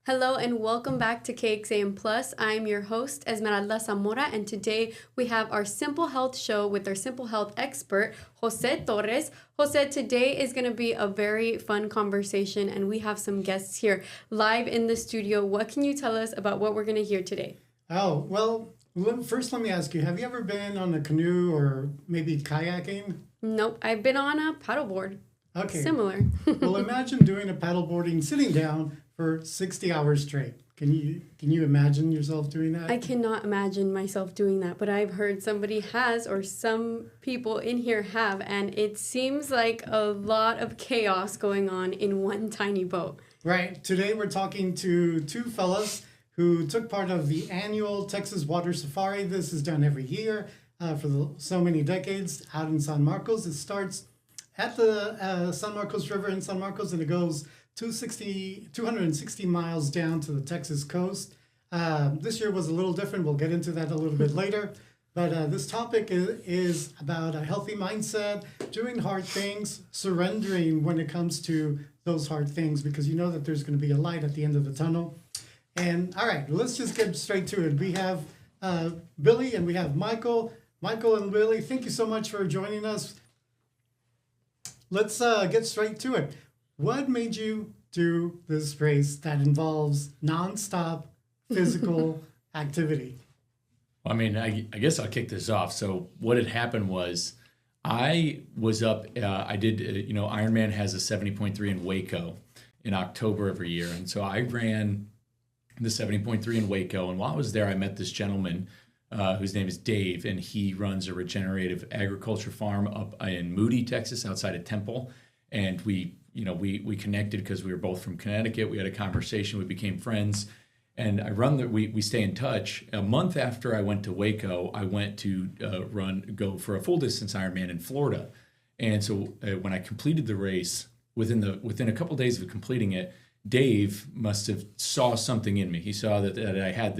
Hello and welcome back to KXAN Plus. I'm your host, Esmeralda Zamora, and today we have our Simple Health show with our Simple Health expert, Jose Torres. Jose, today is going to be a very fun conversation, and we have some guests here live in the studio. What can you tell us about what we're going to hear today? Oh, well, first let me ask you, have you ever been on a canoe or maybe kayaking? Nope, I've been on a paddleboard. Okay. Similar. Well, imagine doing a paddleboarding sitting down for 60 hours straight. Can you imagine yourself doing that? I cannot imagine myself doing that, but I've heard somebody has, or some people in here have, and it seems like a lot of chaos going on in one tiny boat. Right. Today we're talking to two fellas who took part of the annual Texas Water Safari. This is done every year for so many decades out in San Marcos. It starts at the San Marcos River in San Marcos, and it goes 260 miles down to the Texas coast. This year was a little different. We'll get into that a little bit later. But this topic is about a healthy mindset, doing hard things, surrendering when it comes to those hard things, because you know that there's going to be a light at the end of the tunnel. And all right, let's just get straight to it. We have Billy and we have Michael. Michael and Billy, thank you so much for joining us. Let's get straight to it. What made you do this race that involves nonstop physical activity? I mean, I guess I'll kick this off. So what had happened was I was up, I did, Ironman has a 70.3 in Waco in October every year. And so I ran the 70.3 in Waco. And while I was there, I met this gentleman whose name is Dave, and he runs a regenerative agriculture farm up in Moody, Texas, outside of Temple. And we connected because we were both from Connecticut. We had a conversation. We became friends. And we stay in touch. A month after I went to Waco, I went to go for a full distance Ironman in Florida. And so when I completed the race, within a couple of days of completing it, Dave must have saw something in me. He saw that I had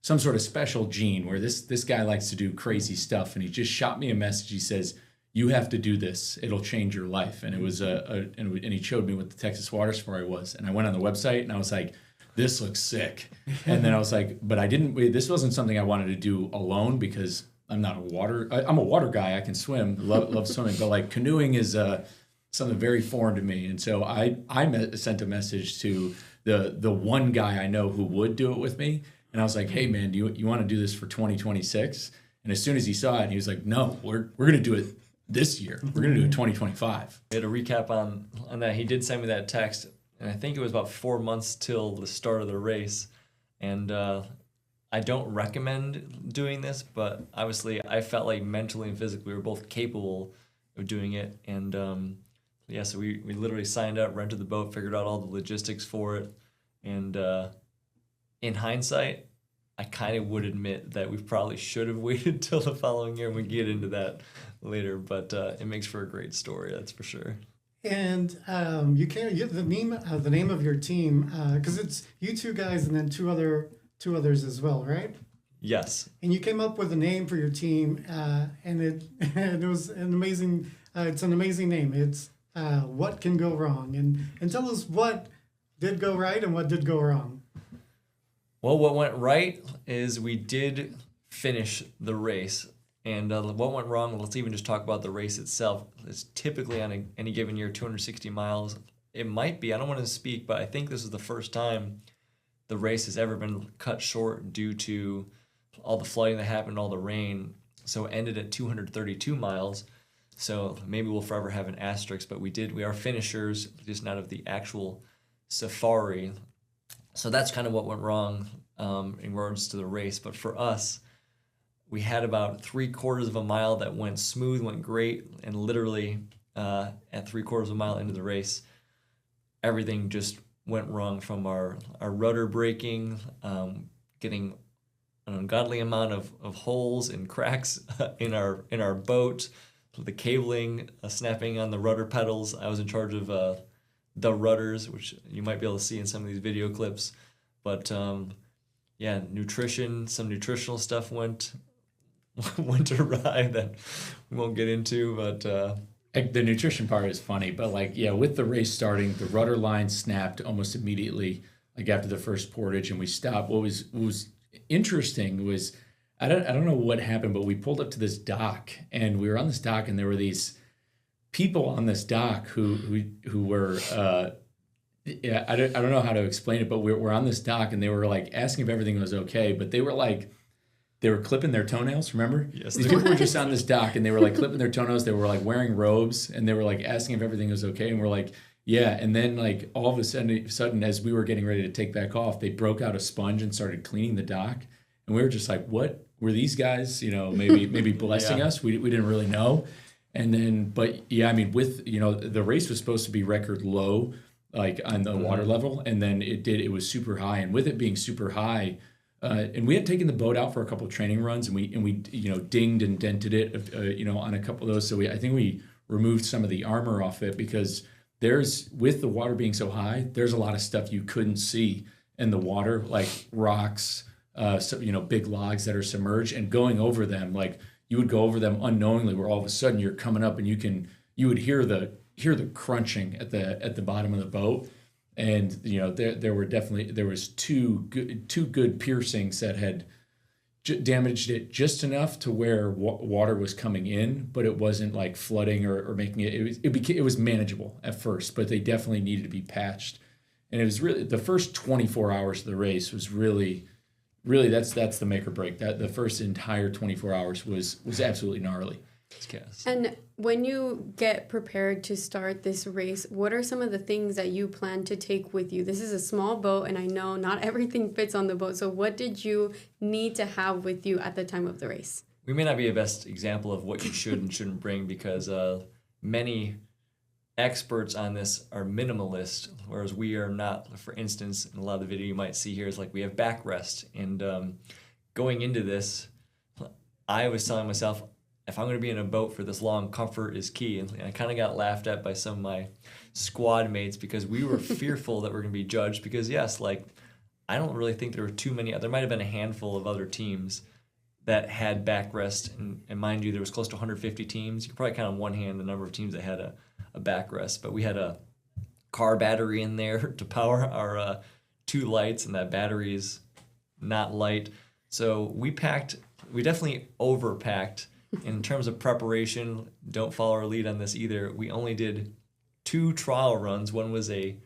some sort of special gene where this guy likes to do crazy stuff. And he just shot me a message. He says, "You have to do this. It'll change your life." And it was and he showed me what the Texas Water Safari was. And I went on the website and I was like, "This looks sick." And then I was like, but this wasn't something I wanted to do alone because I'm a water guy. I can swim, love swimming, but like canoeing is something very foreign to me. And so I sent a message to the one guy I know who would do it with me. And I was like, "Hey man, do you want to do this for 2026? And as soon as he saw it, he was like, "No, we're going to do it this year. We're going to do it 2025. We had a recap on that. He did send me that text, and I think it was about 4 months till the start of the race. And I don't recommend doing this, but obviously I felt like mentally and physically we were both capable of doing it. And so we literally signed up, rented the boat, figured out all the logistics for it. And in hindsight, I kind of would admit that we probably should have waited till the following year, and we get into that later. But it makes for a great story, that's for sure. And you get the name of your team, because it's you two guys and then two others as well, right? Yes. And you came up with a name for your team, and it was an amazing. It's an amazing name. It's What Can Go Wrong, and tell us what did go right and what did go wrong. Well, what went right is we did finish the race. And what went wrong, let's even just talk about the race itself. It's typically on any given year 260 miles. It might be, I don't want to speak, but I think this is the first time the race has ever been cut short due to all the flooding that happened, all the rain. So it ended at 232 miles. So maybe we'll forever have an asterisk, but we are finishers, just not of the actual safari. So that's kind of what went wrong in regards to the race. But for us, we had about 3/4 of a mile that went smooth, went great, and literally at 3/4 of a mile into the race, everything just went wrong from our rudder breaking, getting an ungodly amount of holes and cracks in our boat, the cabling snapping on the rudder pedals. I was in charge of the rudders, which you might be able to see in some of these video clips. But nutrition, some nutritional stuff went awry that we won't get into, but The nutrition part is funny, but with the race starting, the rudder line snapped almost immediately. like after the first portage, and we stopped. What was interesting was I don't know what happened, but we pulled up to this dock, and we were on this dock, and there were these people on this dock who were yeah, I don't know how to explain it, but we're on this dock, and they were like asking if everything was okay, but they were clipping their toenails, remember? Yes. These people were just on this dock, and they were like clipping their toenails. They were like wearing robes, and they were like asking if everything was okay. And we're like, yeah. And then like all of a sudden, as we were getting ready to take back off, they broke out a sponge and started cleaning the dock. And we were just like, what were these guys, maybe blessing us? We didn't really know. And then, but yeah, I mean, with, the race was supposed to be record low, like on the water level. And then it was super high. And with it being super high, and we had taken the boat out for a couple of training runs, and we dinged and dented it, on a couple of those. So I think we removed some of the armor off it, because with the water being so high, there's a lot of stuff you couldn't see in the water, like rocks, big logs that are submerged, and going over them, like you would go over them unknowingly, where all of a sudden you're coming up and you would hear the crunching at the bottom of the boat. And there was two good piercings that had damaged it just enough to where water was coming in, but it wasn't like flooding or making it was manageable at first, but they definitely needed to be patched. And it was really the first 24 hours of the race was really that's the make or break. That the first entire 24 hours was absolutely gnarly. And when you get prepared to start this race, what are some of the things that you plan to take with you? This is a small boat, and I know not everything fits on the boat. So what did you need to have with you at the time of the race? We may not be a best example of what you should and shouldn't bring, because many experts on this are minimalist, whereas we are not. For instance, in a lot of the video you might see here is like we have backrest. And going into this, I was telling myself, if I'm going to be in a boat for this long, comfort is key. And I kind of got laughed at by some of my squad mates, because we were fearful that we're going to be judged. Because yes, like I don't really think there were too many. There might have been a handful of other teams that had backrest, and mind you, there was close to 150 teams. You could probably count on one hand the number of teams that had a backrest. But we had a car battery in there to power our 2 lights, and that battery is not light. So we definitely overpacked. In terms of preparation, don't follow our lead on this either. We only did 2 trial runs. One was a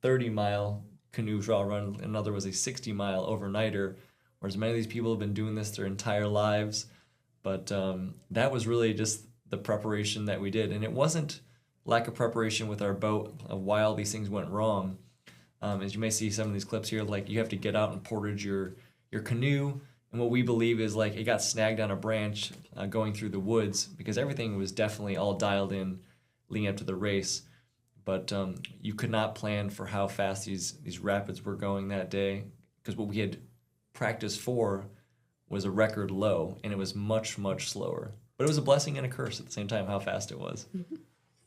30-mile canoe trial run. Another was a 60-mile overnighter, whereas many of these people have been doing this their entire lives. But that was really just the preparation that we did. And it wasn't lack of preparation with our boat of why all these things went wrong. As you may see some of these clips here, like you have to get out and portage your canoe. And what we believe is like it got snagged on a branch going through the woods, because everything was definitely all dialed in leading up to the race. But you could not plan for how fast these rapids were going that day, because what we had practiced for was a record low, and it was much, much slower. But it was a blessing and a curse at the same time how fast it was.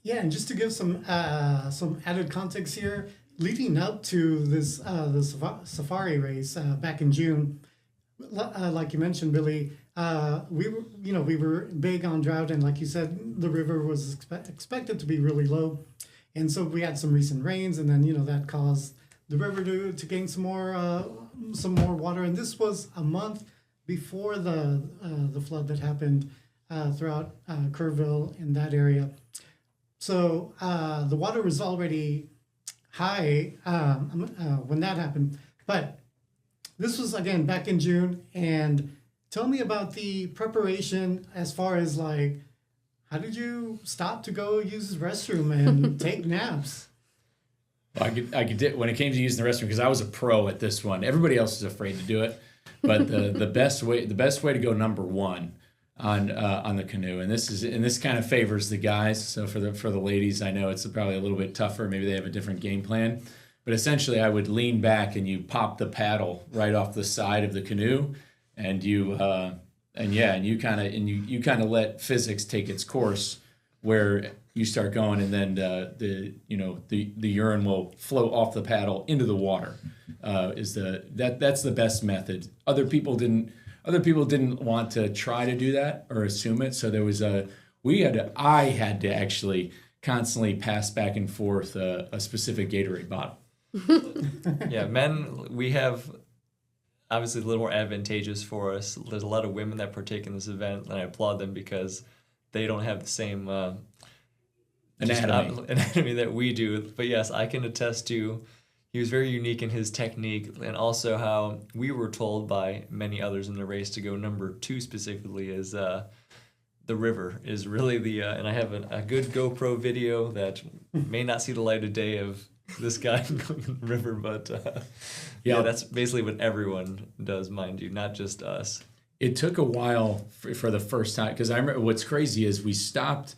Yeah, and just to give some added context here, leading up to this the safari race back in June, like you mentioned, Billy, we were big on drought, and like you said, the river was expected to be really low, and so we had some recent rains, and then that caused the river to gain some more water, and this was a month before the flood that happened throughout Kerrville in that area. So the water was already high when that happened, but this was, again, back in June. And tell me about the preparation as far as, like, how did you stop to go use the restroom and take naps? Well, I could when it came to using the restroom, because I was a pro at this one. Everybody else is afraid to do it. But the best way to go number one on the canoe, and this kind of favors the guys. So for the ladies, I know it's probably a little bit tougher. Maybe they have a different game plan. But essentially, I would lean back and you pop the paddle right off the side of the canoe, and you kind of let physics take its course, where you start going, and then the urine will flow off the paddle into the water. That's the best method. Other people didn't want to try to do that or assume it. So there was I had to actually constantly pass back and forth a specific Gatorade bottle. Yeah, men, we have obviously a little more advantageous for us. There's a lot of women that partake in this event, and I applaud them because they don't have the same anatomy that we do. But yes, I can attest to he was very unique in his technique, and also how we were told by many others in the race to go number 2 specifically is the river is really the and I have a good GoPro video that may not see the light of day of this guy going in the river, but yeah, that's basically what everyone does, mind you, not just us. It took a while for the first time, because I remember what's crazy is we stopped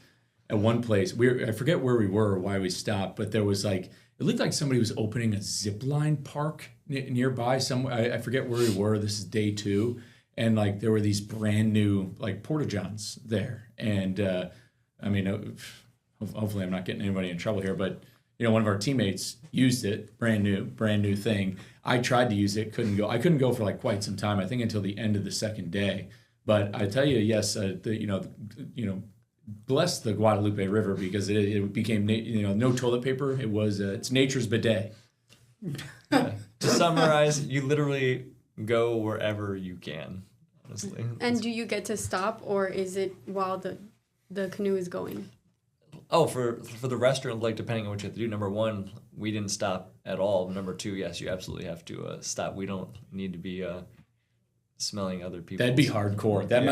at one place. I forget where we were or why we stopped, but there was like, it looked like somebody was opening a zip line park nearby somewhere. I forget where we were. This is day 2. And like there were these brand new like porta-johns there. And I mean, hopefully I'm not getting anybody in trouble here, but one of our teammates used it, brand new thing. I tried to use it, couldn't go. I couldn't go for like quite some time. I think until the end of the second day. But I tell you, yes, bless the Guadalupe River, because it became no toilet paper. It was it's nature's bidet. Yeah. To summarize, you literally go wherever you can, honestly. And do you get to stop, or is it while the canoe is going? Oh, for the restaurant, like depending on what you have to do. Number 1, we didn't stop at all. Number 2, yes, you absolutely have to stop. We don't need to be smelling other people. That'd be hardcore. That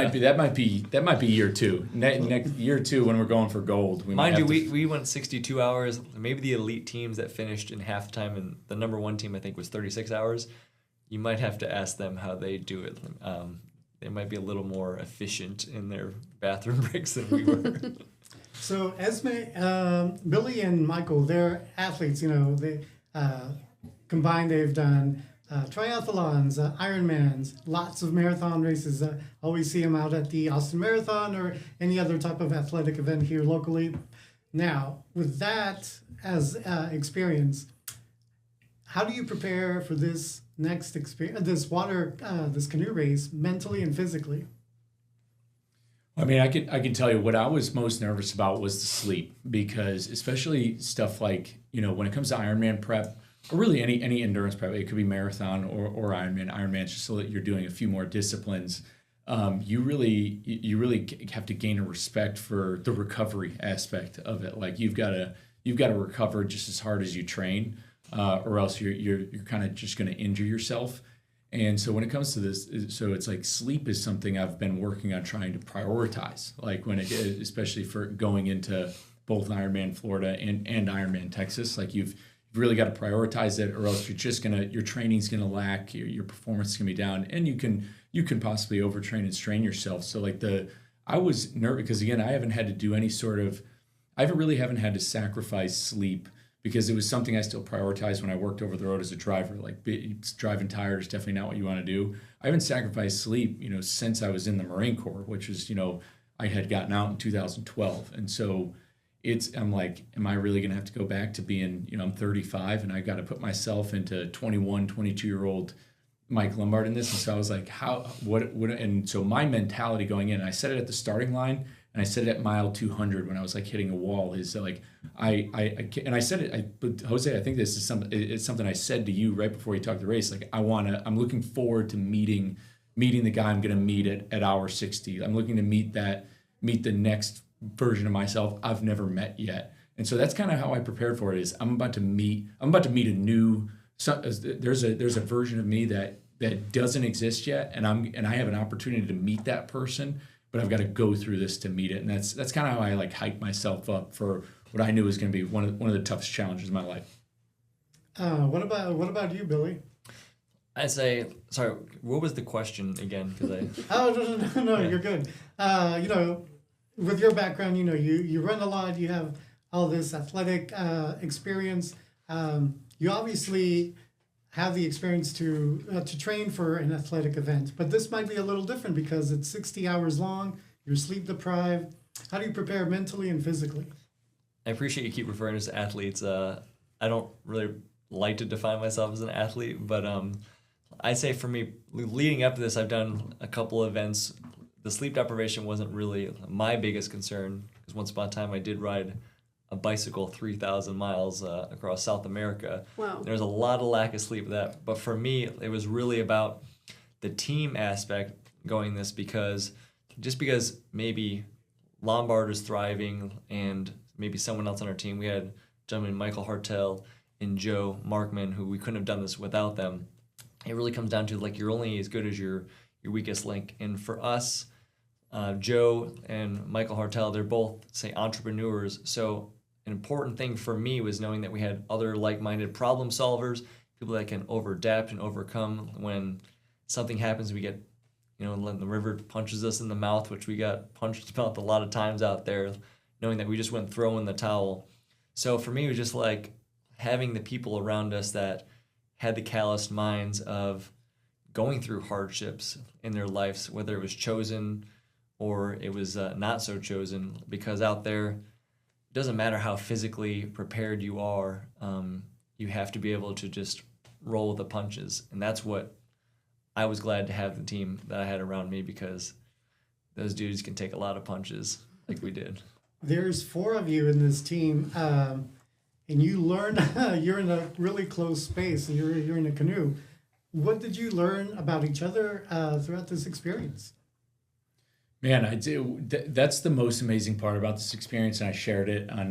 might be year 2. Next year 2 when we're going for gold. We went 62 hours. Maybe the elite teams that finished in halftime, and the number 1 team I think was 36 hours. You might have to ask them how they do it. They might be a little more efficient in their bathroom breaks than we were. So Esme, Billy and Michael, they're athletes. They combined, they've done triathlons, Ironmans, lots of marathon races. Always see them out at the Austin Marathon or any other type of athletic event here locally. Now, with that as experience, how do you prepare for this next experience, this canoe race, mentally and physically? I mean, I can tell you what I was most nervous about was the sleep, because especially stuff like, when it comes to Ironman prep, or really any endurance prep, it could be marathon or Ironman. Ironman's just so that you're doing a few more disciplines. You really have to gain a respect for the recovery aspect of it. Like you've got to recover just as hard as you train, or else you're kind of just going to injure yourself. And so when it comes to this, so it's like sleep is something I've been working on trying to prioritize. Like especially for going into both Ironman Florida and Ironman Texas, like you've really got to prioritize it, or else your training's gonna lack, your performance is gonna be down, and you can possibly overtrain and strain yourself. So like I was nervous because again, I haven't had to sacrifice sleep, because it was something I still prioritized when I worked over the road as a driver. Like driving tired is definitely not what you want to do. I haven't sacrificed sleep, since I was in the Marine Corps, which is, I had gotten out in 2012. And so I'm like, am I really going to have to go back to being, I'm 35 and I got to put myself into 21, 22-year-old Mike Lombard in this. And so I was like, and so my mentality going in, I said it at the starting line, and I said it at mile 200 when I was like hitting a wall, is like, I said it, but Jose, I think this is something I said to you right before you talked the race. Like I'm looking forward to meeting the guy I'm going to meet at hour 60. I'm looking to meet the next version of myself I've never met yet. And so that's kind of how I prepared for it. Is I'm about to meet a new, there's a version of me that doesn't exist yet. And I have an opportunity to meet that person, but I've got to go through this to meet it. And that's kind of how I like hype myself up for what I knew was going to be one of the toughest challenges of my life. What about you, Billy? I'd say, sorry, what was the question again? No, you're good. With your background, you run a lot, you have all this athletic experience. You obviously have the experience to train for an athletic event, but this might be a little different because it's 60 hours long, you're sleep deprived. How do you prepare mentally and physically? I appreciate you keep referring to athletes. I don't really like to define myself as an athlete, but I'd say for me, leading up to this, I've done a couple events. The sleep deprivation wasn't really my biggest concern, because once upon a time I did ride a a bicycle 3,000 miles across South America. Wow. There's a lot of lack of sleep with that. But for me, it was really about the team aspect going this, because maybe Lombard is thriving and maybe someone else on our team. We had gentlemen Michael Hartel and Joe Markman, who we couldn't have done this without them. It really comes down to like you're only as good as your weakest link. And for us, Joe and Michael Hartel, they're both, say, entrepreneurs. So an important thing for me was knowing that we had other like-minded problem solvers, people that can adapt and overcome when something happens. We get, when the river punches us in the mouth, which we got punched in the mouth a lot of times out there, knowing that we just went throw in the towel. So for me, it was just like having the people around us that had the calloused minds of going through hardships in their lives, whether it was chosen or it was not so chosen, because out there, it doesn't matter how physically prepared you are, you have to be able to just roll with the punches. And that's what I was glad to have the team that I had around me, because those dudes can take a lot of punches like we did. There's 4 of you in this team, and you learn, you're in a really close space, and you're in a canoe. What did you learn about each other throughout this experience? Man, that's the most amazing part about this experience, and I shared it on,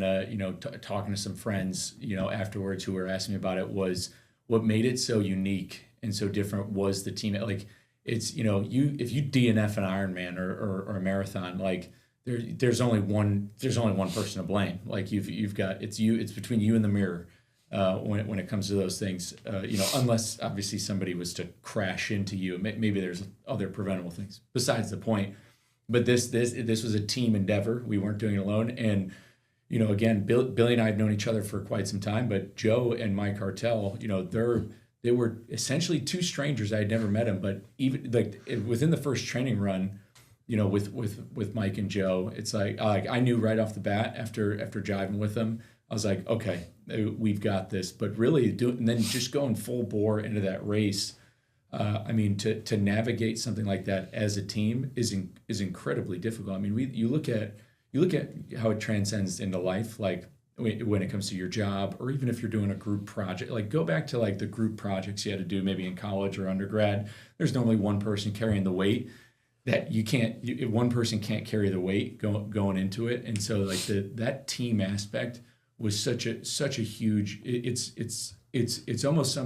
talking to some friends, afterwards who were asking me about it, was what made it so unique and so different was the team. Like, it's, if you DNF an Ironman or a marathon, like there's only one person to blame. Like you've got, it's between you and the mirror. When it comes to those things, unless obviously somebody was to crash into you, maybe there's other preventable things besides the point. But this was a team endeavor. We weren't doing it alone. And, again, Billy and I have known each other for quite some time, but Joe and Mike Hartel, they were essentially 2 strangers. I had never met them, but even like within the first training run, with Mike and Joe, it's like I knew right off the bat after jiving with them, I was like, okay, we've got this. But really, and then just going full bore into that race, to navigate something like that as a team is incredibly difficult. I mean, you look at how it transcends into life, like when it comes to your job, or even if you're doing a group project. Like go back to like the group projects you had to do maybe in college or undergrad. There's normally one person carrying the weight. That one person can't carry the weight going into it, and so like that team aspect was such a huge. It's almost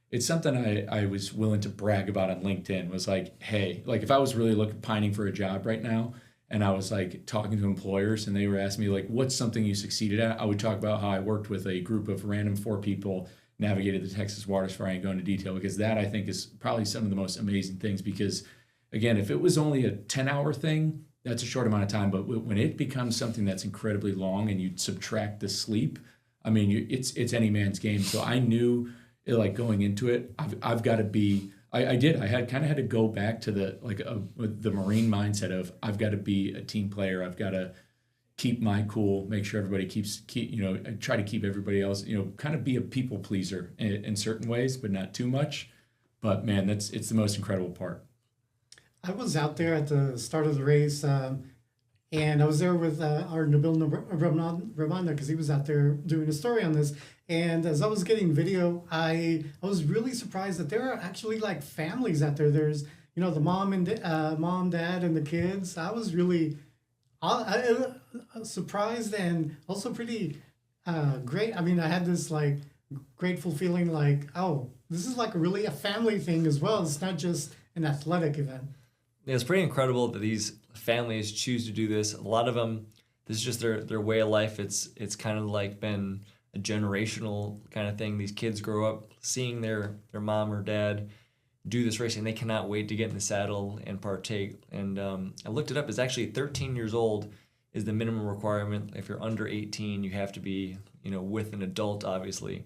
it's something I was willing to brag about on LinkedIn. Was like, hey, like if I was really pining for a job right now, and I was like talking to employers, and they were asking me like, what's something you succeeded at? I would talk about how I worked with a group of random 4 people, navigated the Texas water safari, and go into detail, because that I think is probably some of the most amazing things. Because again, if it was only a 10-hour thing, that's a short amount of time. But when it becomes something that's incredibly long and you subtract the sleep, I mean, it's any man's game. So I knew, like going into it, I've got to be. I had to go back to the Marine mindset of I've got to be a team player. I've got to keep my cool, make sure everybody try to keep everybody else, kind of be a people pleaser in certain ways, but not too much. But man, it's the most incredible part. I was out there at the start of the race, and I was there with our Nabil Ramanda, because he was out there doing a story on this. And as I was getting video, I was really surprised that there are actually like families out there. There's the mom, dad, and the kids. I was really surprised and also pretty great. I mean, I had this like grateful feeling like, oh, this is like really a family thing as well. It's not just an athletic event. Yeah, it's pretty incredible that these families choose to do this. A lot of them, this is just their way of life. It's kind of like been a generational kind of thing. These kids grow up seeing their mom or dad do this race, and they cannot wait to get in the saddle and partake. And I looked it up. It's actually 13 years old is the minimum requirement. If you're under 18, you have to be with an adult, obviously.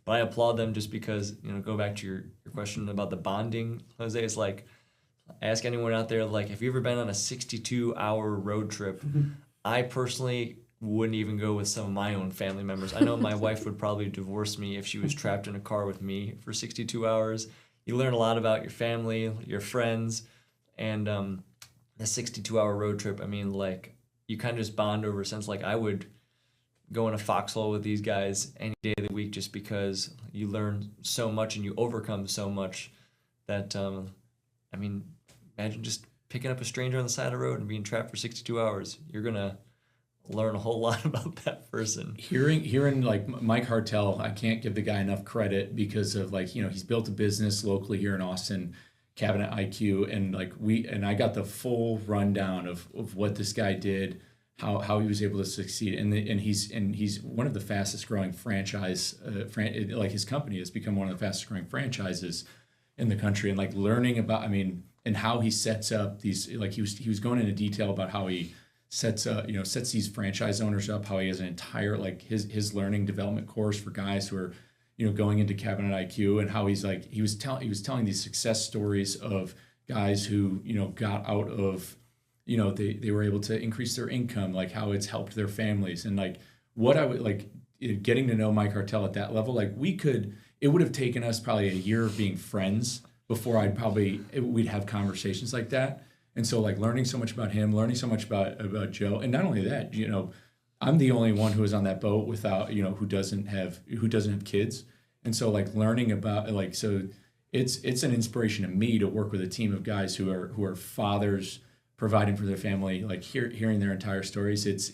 But I applaud them just because, go back to your question about the bonding, Jose. It's like, ask anyone out there, like, have you ever been on a 62-hour road trip? I personally wouldn't even go with some of my own family members. I know my wife would probably divorce me if she was trapped in a car with me for 62 hours. You learn a lot about your family, your friends, and the 62-hour road trip, I mean, like, you kind of just bond over a sense, like, I would go in a foxhole with these guys any day of the week, just because you learn so much and you overcome so much that, I mean, imagine just picking up a stranger on the side of the road and being trapped for 62 hours. You're going to learn a whole lot about that person. Hearing like Mike Hartel, I can't give the guy enough credit because of like, he's built a business locally here in Austin, Cabinet IQ, and I got the full rundown of what this guy did, how he was able to succeed, and he's one of the fastest growing franchise, like his company has become one of the fastest growing franchises in the country, and like learning about, and how he sets up these, like he was going into detail about how he sets these franchise owners up, how he has an entire like his learning development course for guys who are going into Cabinet IQ, and how he was telling these success stories of guys who got out of they were able to increase their income, like how it's helped their families, and like what I would like getting to know Mike Hartel at that level, like it would have taken us probably a year of being friends before we'd have conversations like that. And so like learning so much about him, learning so much about Joe, and not only that, I'm the only one who is on that boat without, who doesn't have kids. And so like learning about so it's an inspiration to me to work with a team of guys who are fathers providing for their family, like hearing their entire stories. It's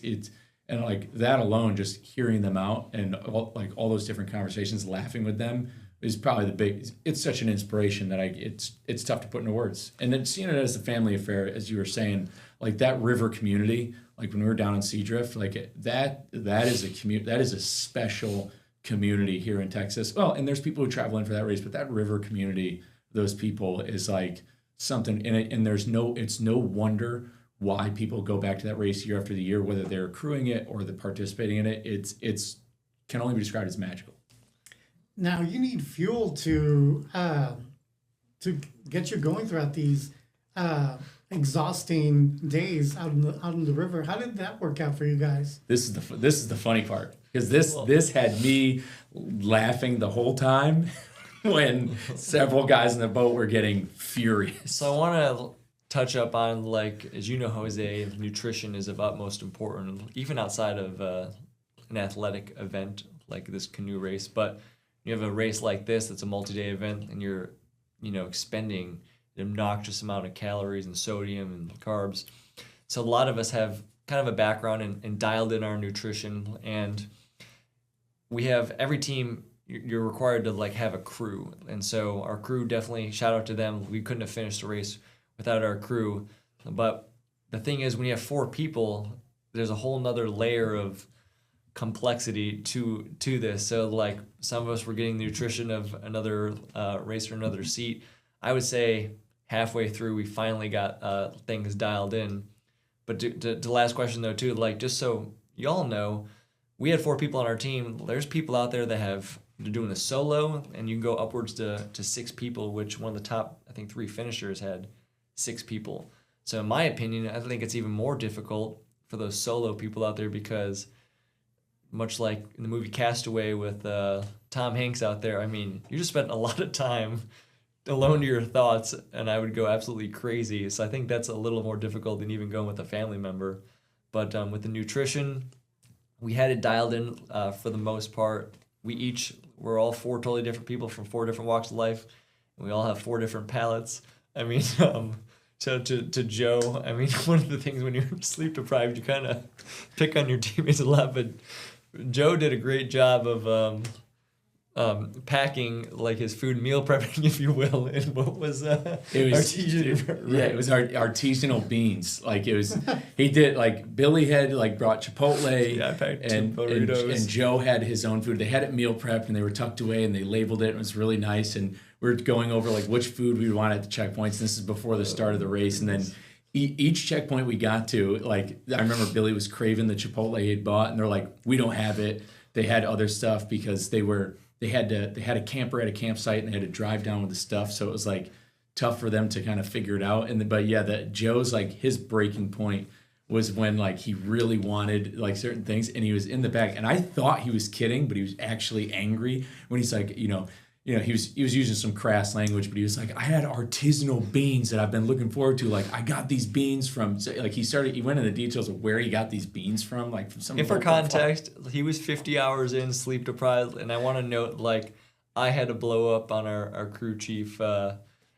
and like that alone, just hearing them out and all those different conversations, laughing with them is probably it's such an inspiration that it's tough to put into words. And then seeing it as a family affair, as you were saying, like that river community, like when we were down in Seadrift, like that is a special community here in Texas. Well, and there's people who travel in for that race, but that river community, those people is like something, and it's no wonder why people go back to that race year after the year, whether they're accruing it or they're participating in it. It's can only be described as magical. Now you need fuel to get you going throughout these exhausting days out in the river. How did that work out for you guys? This is the funny part, because this had me laughing the whole time when several guys in the boat were getting furious. So I want to touch up on, like, as you know, Jose, nutrition is of utmost importance, even outside of an athletic event like this canoe race. But you have a race like this that's a multi-day event, and you're, expending an obnoxious amount of calories and sodium and carbs. So a lot of us have kind of a background and dialed in our nutrition, and we have every team. You're required to like have a crew, and so our crew, definitely shout out to them. We couldn't have finished the race without our crew. But the thing is, when you have 4 people, there's a whole nother layer of complexity to this. So like some of us were getting the nutrition of another racer, another seat. I would say halfway through we finally got things dialed in. But to the last question though too, like just so y'all know, we had 4 people on our team. There's people out there that they're doing a solo, and you can go upwards to 6 people, which one of the top, I think, 3 finishers had 6 people. So in my opinion, I think it's even more difficult for those solo people out there, because much like in the movie Castaway with Tom Hanks out there, you just spent a lot of time alone to your thoughts, and I would go absolutely crazy. So I think that's a little more difficult than even going with a family member. But with the nutrition, we had it dialed in for the most part. We're all 4 totally different people from 4 different walks of life, and we all have 4 different palates. So to Joe, one of the things when you're sleep deprived, you kind of pick on your teammates a lot, but Joe did a great job of packing like his food, meal prepping, if you will, and what was artisanal. Yeah, it was artisanal beans. Like it was, he did like Billy had like brought Chipotle. Yeah, I packed and Joe had his own food. They had it meal prepped and they were tucked away and they labeled it. It was really nice, and we were going over like which food we would want at the checkpoints. This is before the start of the race, and then each checkpoint we got to, like I remember Billy was craving the Chipotle he had bought, and they're like, we don't have it. They had other stuff because they had a camper at a campsite and they had to drive down with the stuff, so it was like tough for them to kind of figure it out. But Joe's like his breaking point was when like he really wanted like certain things, and he was in the back, and I thought he was kidding, but he was actually angry when he's like, you know, he was using some crass language, but he was like, I had artisanal beans that I've been looking forward to. Like, I got these beans from, like, he went into the details of where he got these beans from, like from some. And for context, he was 50 hours in, sleep deprived, and I want to note, like, I had to blow up on our crew chief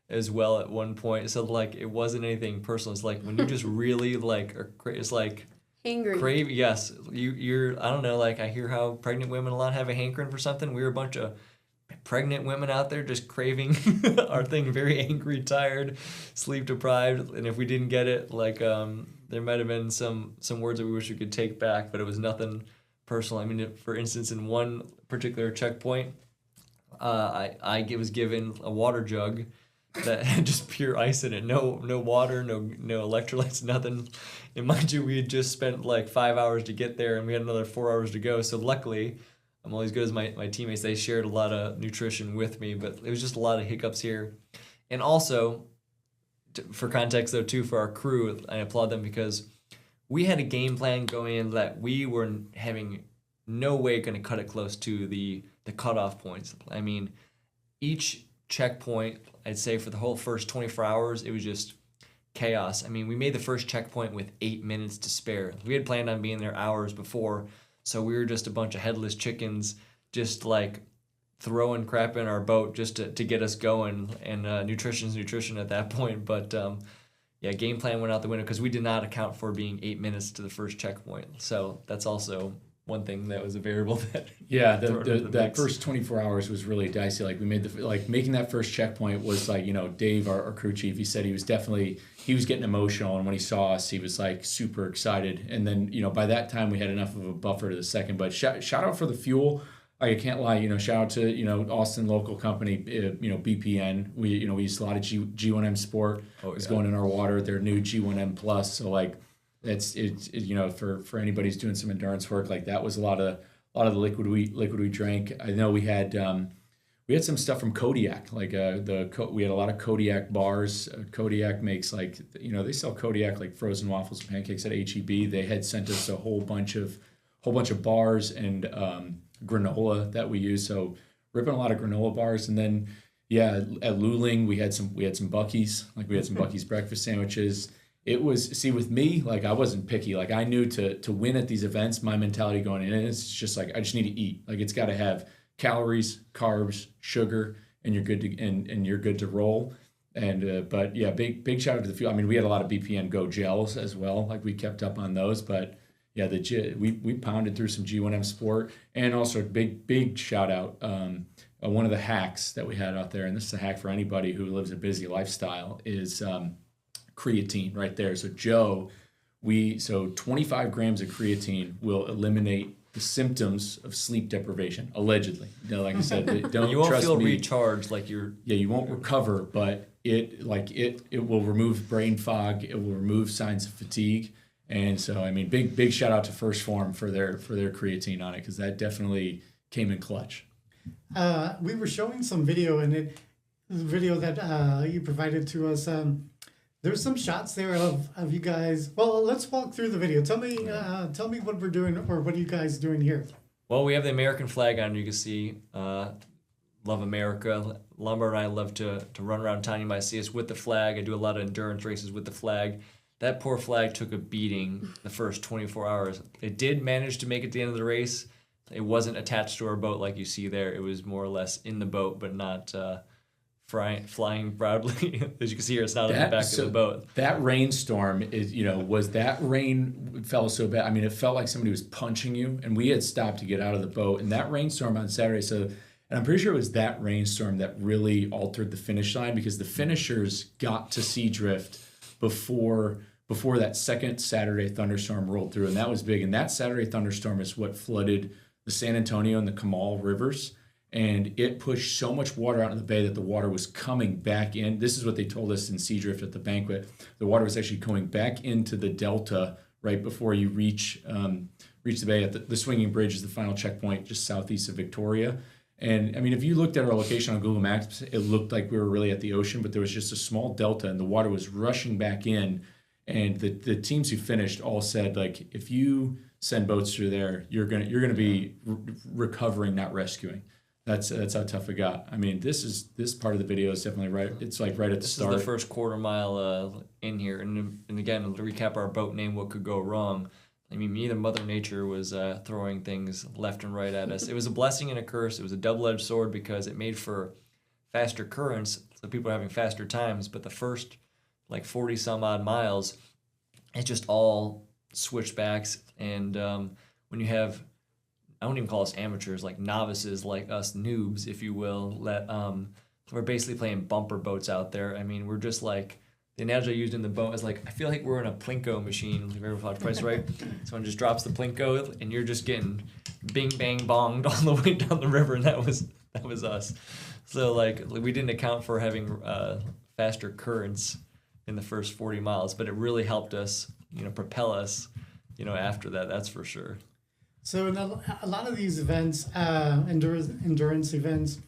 as well at one point. So, like, it wasn't anything personal. It's like when you just really, like, it's like, Hangry. crave, yes. You're, I don't know, like, I hear how pregnant women a lot have a hankering for something. We're a bunch of pregnant women out there just craving our thing, very angry, tired, sleep deprived, and if we didn't get it, like there might have been some words that we wish we could take back, but it was nothing personal. I mean, for instance, in one particular checkpoint, I was given a water jug that had just pure ice in it, no water, no electrolytes, nothing. And mind you, we had just spent like 5 hours to get there, and we had another 4 hours to go. So luckily, I'm always good as my teammates. They shared a lot of nutrition with me, but it was just a lot of hiccups here. And also, for context though too, for our crew, I applaud them because we had a game plan going in that we were having no way going to cut it close to the cutoff points. I mean, each checkpoint, I'd say for the whole first 24 hours, it was just chaos. I mean, we made the first checkpoint with 8 minutes to spare. We had planned on being there hours before, so we were just a bunch of headless chickens, just like throwing crap in our boat just to get us going. And nutrition's nutrition at that point. But yeah, game plan went out the window because we did not account for being 8 minutes to the first checkpoint. So that's also one thing that was a variable that. Yeah, that first 24 hours was really dicey. Like we made making that first checkpoint was like, you know, Dave, our crew chief, he said he was getting emotional, and when he saw us, he was like super excited. And then, you know, by that time we had enough of a buffer to the second. But shout out for the fuel. I can't lie, you know, shout out to, you know, Austin local company, you know, BPN. We used a lot of G1M Sport. It's going in our water. Their new G1M Plus. So like it's you know, for anybody who's doing some endurance work, like that was a lot of the liquid we drank. I know we had some stuff from Kodiak, like we had a lot of Kodiak bars. Kodiak makes, like, you know, they sell Kodiak like frozen waffles and pancakes at HEB. They had sent us a whole bunch of bars and granola that we use. So ripping a lot of granola bars. And then yeah, at Luling we had some Buc-ee's, like we had some Buc-ee's breakfast sandwiches. It was, see, with me, like I wasn't picky. Like I knew to win at these events, my mentality going in is just like, I just need to eat. Like it's got to have calories, carbs, sugar, and you're good to roll. And but yeah, big shout out to the fuel. I mean, we had a lot of BPN Go gels as well. Like we kept up on those, but yeah, we pounded through some G1M Sport. And also big shout out. One of the hacks that we had out there, and this is a hack for anybody who lives a busy lifestyle, is creatine right there. So Joe, 25 grams of creatine will eliminate the symptoms of sleep deprivation, allegedly. You know, like I said, don't you won't trust feel me. recharged like you're. Yeah, you won't recover, but it will remove brain fog. It will remove signs of fatigue. And so, I mean, big shout out to First Form for their creatine on it, because that definitely came in clutch. We were showing some video, and the video that you provided to us. There's some shots there of you guys. Well, let's walk through the video. Tell me what we're doing, or what are you guys doing here? Well, we have the American flag on. You can see, love America. Lumber and I love to run around town. You might see us with the flag. I do a lot of endurance races with the flag. That poor flag took a beating the first 24 hours. It did manage to make it to the end of the race. It wasn't attached to our boat like you see there. It was more or less in the boat, but not flying proudly. As you can see here, it's not on the back of the boat. That rainstorm rain fell so bad. I mean, it felt like somebody was punching you, and we had stopped to get out of the boat. And that rainstorm on Saturday, and I'm pretty sure it was that rainstorm that really altered the finish line, because the finishers got to Seadrift before that second Saturday thunderstorm rolled through, and that was big. And that Saturday thunderstorm is what flooded the San Antonio and the Kamal rivers, and it pushed so much water out in the bay that the water was coming back in. This is what they told us in Seadrift at the banquet. The water was actually coming back into the delta right before you reach the bay. At the Swinging Bridge is the final checkpoint just southeast of Victoria. And I mean, if you looked at our location on Google Maps, it looked like we were really at the ocean, but there was just a small delta, and the water was rushing back in. And the teams who finished all said, like, if you send boats through there, you're gonna be recovering, not rescuing. That's how tough it got. I mean, this part of the video is definitely right. It's like right at the This start. is the first quarter mile in here. And again, to recap our boat name, what could go wrong? I mean, either Mother Nature was throwing things left and right at us. It was a blessing and a curse. It was a double-edged sword because it made for faster currents, so people are having faster times. But the first, like 40 some odd miles, it's just all switchbacks. And when you have, I won't even call us amateurs, like novices, like us noobs, if you will, we're basically playing bumper boats out there. I mean, we're just like, the analogy I used in the boat is like, I feel like we're in a Plinko machine. If you ever watched Price Right? Someone just drops the Plinko and you're just getting bing, bang, bonged all the way down the river, and that was us. So like, we didn't account for having faster currents in the first 40 miles, but it really helped us, propel us, after that, that's for sure. So in a lot of these events, endurance events,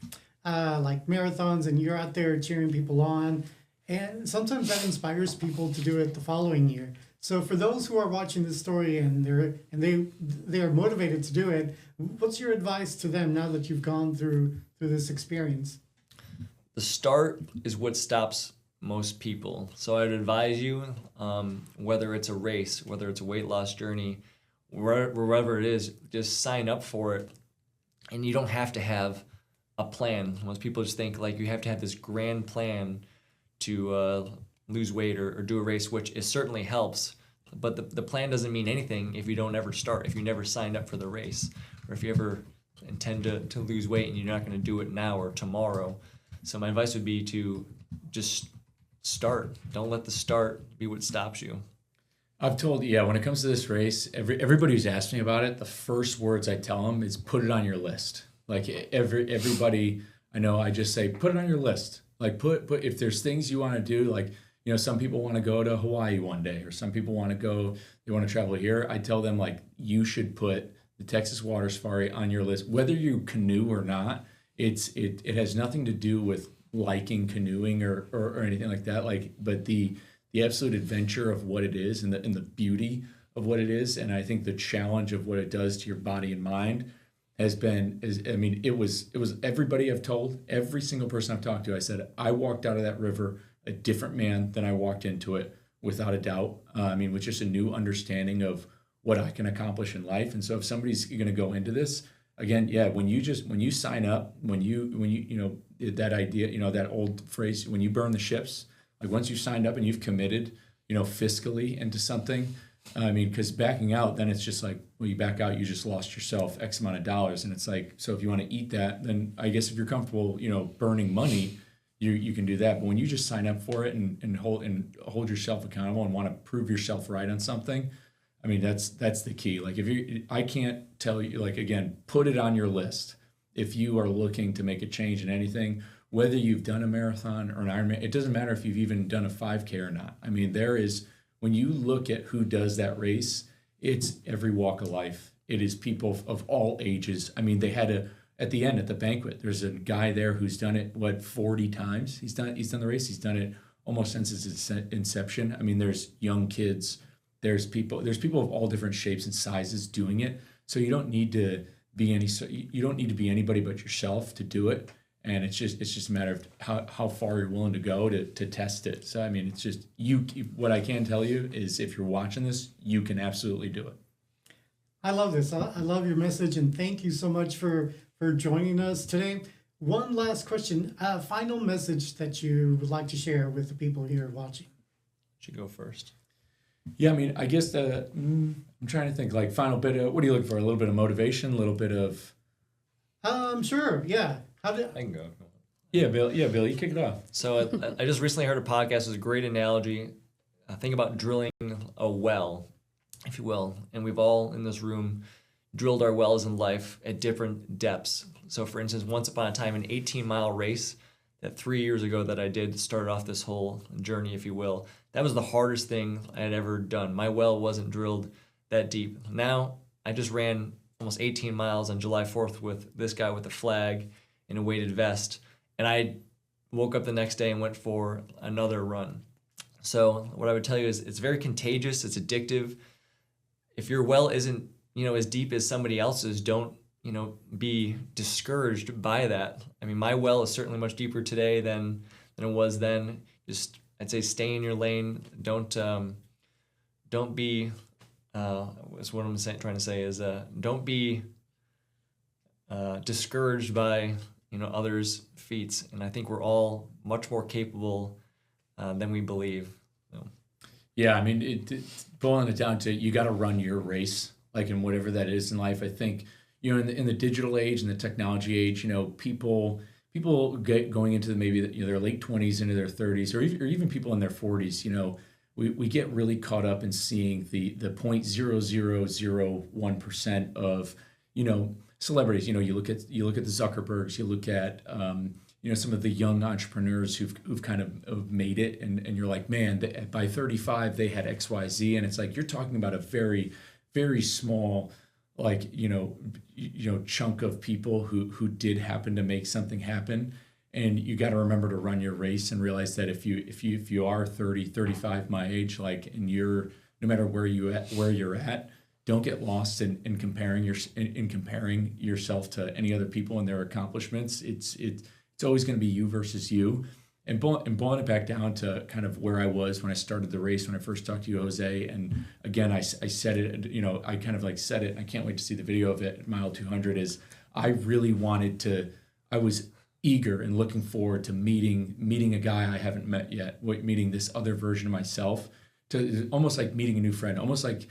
like marathons, and you're out there cheering people on, and sometimes that inspires people to do it the following year. So for those who are watching this story and they are motivated to do it, what's your advice to them now that you've gone through this experience? The start is what stops most people. So I'd advise you, whether it's a race, whether it's a weight loss journey, wherever it is, just sign up for it. And you don't have to have a plan. Most people just think like you have to have this grand plan to lose weight or do a race, which it certainly helps. But the plan doesn't mean anything if you don't ever start, if you never signed up for the race, or if you ever intend to lose weight and you're not going to do it now or tomorrow. So my advice would be to just start. Don't let the start be what stops you. I've told, when it comes to this race, everybody who's asked me about it, the first words I tell them is put it on your list. Like everybody I know, I just say, put it on your list. Like put if there's things you want to do, like, some people want to go to Hawaii one day, or some people want to travel here. I tell them, like, you should put the Texas Water Safari on your list, whether you canoe or not. It has nothing to do with liking canoeing or anything like that. Like, but the absolute adventure of what it is and the beauty of what it is, and I think the challenge of what it does to your body and mind it was everybody I've told, every single person I've talked to, I said, I walked out of that river a different man than I walked into it, without a doubt. With just a new understanding of what I can accomplish in life. And so if somebody's going to go into this, again, when you sign up, when you that idea, that old phrase, when you burn the ships, like once you've signed up and you've committed, fiscally into something, because backing out, then it's just like, well, you back out, you just lost yourself X amount of dollars. And it's like, so if you want to eat that, then I guess if you're comfortable, burning money, you can do that. But when you just sign up for it and hold yourself accountable and want to prove yourself right on something, that's the key. Like I can't tell you, like, again, put it on your list. If you are looking to make a change in anything, whether you've done a marathon or an Ironman, it doesn't matter if you've even done a 5K or not. When you look at who does that race, it's every walk of life. It is people of all ages. They had at the end, at the banquet, there's a guy there who's done it, 40 times? He's done the race. He's done it almost since its inception. There's young kids. There's people of all different shapes and sizes doing it. So you don't need to be anybody but yourself to do it. And it's just a matter of how far you're willing to go to test it. So, it's just what I can tell you is if you're watching this, you can absolutely do it. I love this. I love your message, and thank you so much for joining us today. One last question, final message that you would like to share with the people here watching. Should go first. Yeah, I guess I'm trying to think, like, final bit of, what are you looking for? A little bit of motivation, a little bit of... Sure, yeah. I can go. Yeah, Bill, you kick it off. So I just recently heard a podcast. It was a great analogy. Think about drilling a well, if you will. And we've all in this room drilled our wells in life at different depths. So for instance, once upon a time, an 18-mile race that 3 years ago that I did started off this whole journey, if you will. That was the hardest thing I had ever done. My well wasn't drilled that deep. Now, I just ran almost 18 miles on July 4th with this guy with a flag in a weighted vest, and I woke up the next day and went for another run. So what I would tell you is it's very contagious, it's addictive. If your well isn't, as deep as somebody else's, don't be discouraged by that. I mean, my well is certainly much deeper today than it was then. Just, I'd say, stay in your lane. Don't be. Is what I'm trying to say is don't be discouraged by others' feats. And I think we're all much more capable than we believe. So. Yeah, I mean, boiling it down to, you got to run your race, like in whatever that is in life. I think, in the digital age and the technology age, people get going into maybe their late 20s into their 30s, or even people in their 40s. We get really caught up in seeing the 0.0001% of celebrities. You look at the Zuckerbergs, you look at some of the young entrepreneurs who've kind of made it, and you're like, man, by 35 they had XYZ, and it's like you're talking about a very, very small chunk of people who did happen to make something happen. And you got to remember to run your race and realize that if you are 30, 35 my age, and you're, no matter where you're at, don't get lost in comparing yourself to any other people and their accomplishments. It's always going to be you versus you. And boiling it back down to kind of where I was when I started the race, when I first talked to you, Jose. And again, I said it, I kind of said it, and I can't wait to see the video of it at mile 200, is I really I was eager and looking forward to meeting a guy I haven't met yet, meeting this other version of myself, to almost like meeting a new friend, almost like,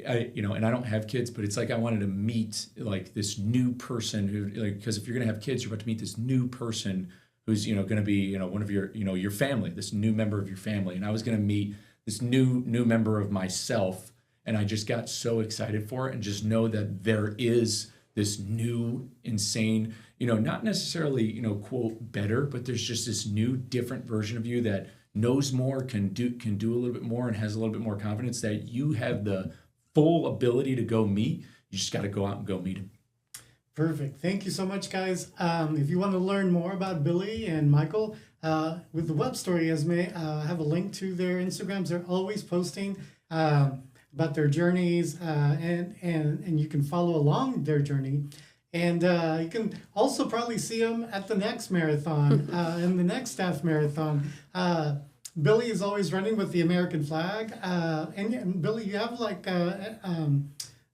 and I don't have kids, but it's like I wanted to meet this new person who, because if you're going to have kids, you're about to meet this new person who's going to be one of your family, this new member of your family. And I was going to meet this new member of myself, and I just got so excited for it, and just know that there is this new insane, not necessarily quote better, but there's just this new different version of you that knows more, can do a little bit more, and has a little bit more confidence, that you have the full ability to go meet. You just got to go out and go meet him. Perfect. Thank you so much, guys. If you want to learn more about Billy and Michael, with the web story, Esme, have a link to their Instagrams. They're always posting about their journeys, and you can follow along their journey. And you can also probably see them at the next marathon and the next staff marathon. Billy is always running with the American flag. And Billy, you have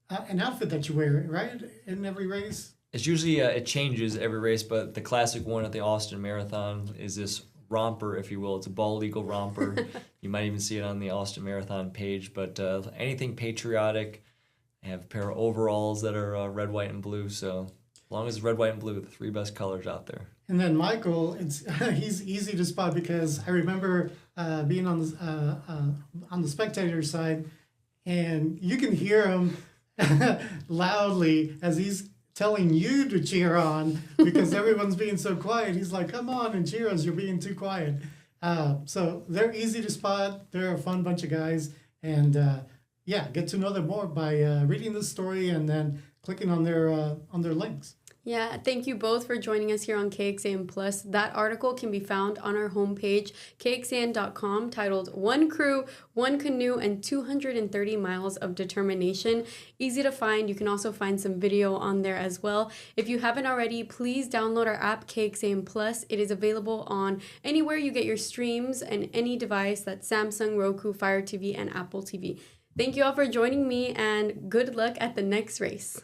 an outfit that you wear, right, in every race? It's usually, it changes every race, but the classic one at the Austin Marathon is this romper, if you will. It's a bald eagle romper. You might even see it on the Austin Marathon page, but anything patriotic. I have a pair of overalls that are red, white, and blue, so as long as it's red, white, and blue, the three best colors out there. And then Michael, he's easy to spot, because I remember being on the spectator side, and you can hear him loudly as he's telling you to cheer on, because everyone's being so quiet. He's like, come on and cheer us, you're being too quiet. So they're easy to spot. They're a fun bunch of guys. And get to know them more by reading the story and then clicking on their links. Yeah, thank you both for joining us here on KXAN Plus. That article can be found on our homepage, KXAN.com, titled One Crew, One Canoe, and 230 Miles of Determination. Easy to find. You can also find some video on there as well. If you haven't already, please download our app, KXAN Plus. It is available on anywhere you get your streams and any device, that's Samsung, Roku, Fire TV, and Apple TV. Thank you all for joining me, and good luck at the next race.